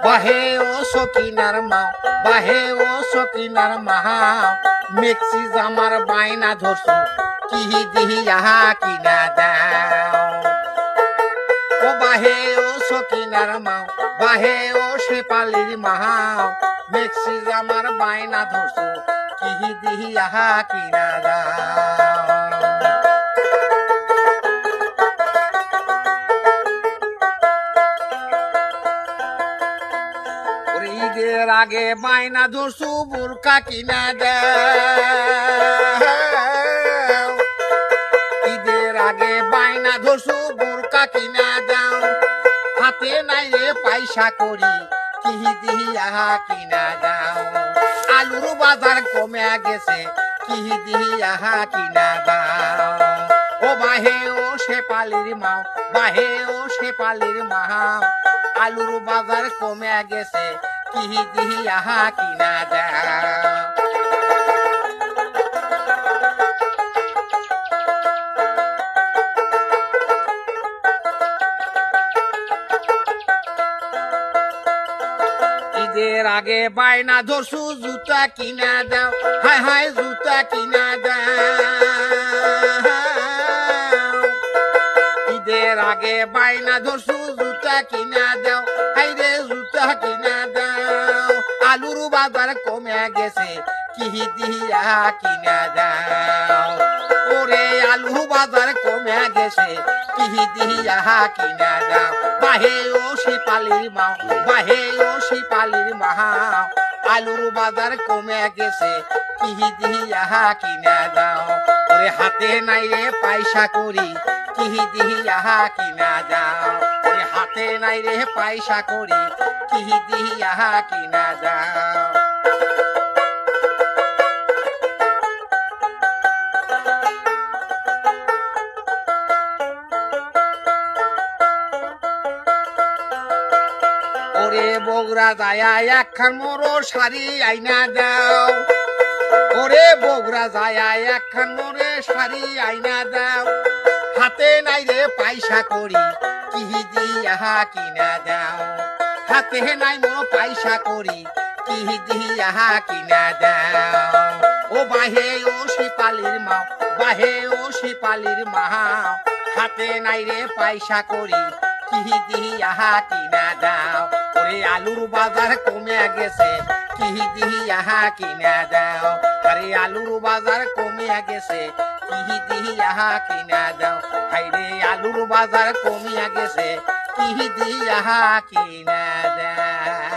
বাহে ও সকিনার মা, বাহে ও সকিনার মাহা, মেক্সি জামার বাইনা ধরছো, কি দিহি আহা কিনা দাও। ও বাহে ও সকিনার মা, বাহে ও শেপালির মাহা, মেক্সি জামার বাইনা ধরছো, কি দিহি আহা কিনা দাও। ঈদের আগে বাইনা ধরছু বুরকা কিনা দাও, ঈদের আগে বাইনা ধরছু বুরকা কিনা দাও, হাতে নাই রে পয়সা করি, কি দিহি আহা কিনা দাও। আলুর বাজার কমে গেছে, কি দিহি আহা কিনা দাও। ও বাহে ও শেপালির মা, বাহে ও শেপালির মা, আলুর বাজার কমে গেছে, কি দিহি আহা কিনা দাও। ঈদের আগে বাইনা ধরছু জুতা কিনা দাও, হায় হায় জুতা কিনা দাও। ঈদের আগে বাইনা ধরছু জুতা কিনা দাও, হাই রে জুতা কিনা দাও। আলুর বাজার কমে গেছে, কি দিয়া কিনা দাও। ওরে আলু বাজার কমে গেছে, কি দিয়া কিনা দাও। বাহে ও শিপালির মা, বাহে ও শিপালির মা, আলুর বাজার কমে গেছে, কি দিয়া কিনা দাও। ওরে হাতে নাই রে পয়সা করি, কি দিয়া কিনা দাও। ওরে হাতে নাই রে পয়সা করি, কি দিয়া কিনা দাও। ওরে বগুড়া যায়া একখান মোরো শাড়ি আইনা দাও। ওরে বগুড়া যায়া একখান মোরে শাড়ি আইনা দাও। হাতে নাই রে পয়সা করি, কি দিয়া কিনা দাও। হাতে নাই মোর পয়সা করি, কি দিয়া কিনা দাও। ও বাহে ও শিপালির মা, বাহে ও শিপালির মা, হাতে নাই রে পয়সা করি, কি দিয়া কিনা দাও। ওরে আলুর বাজার কমে গেছে, কি দিয়া কিনা দাও। আরে আলুর বাজার কমে গেছে, কি দিয়া কিনা দাও। হাইরে আলুর বাজার কমে গেছে, কি দিয়া কিনা দাও।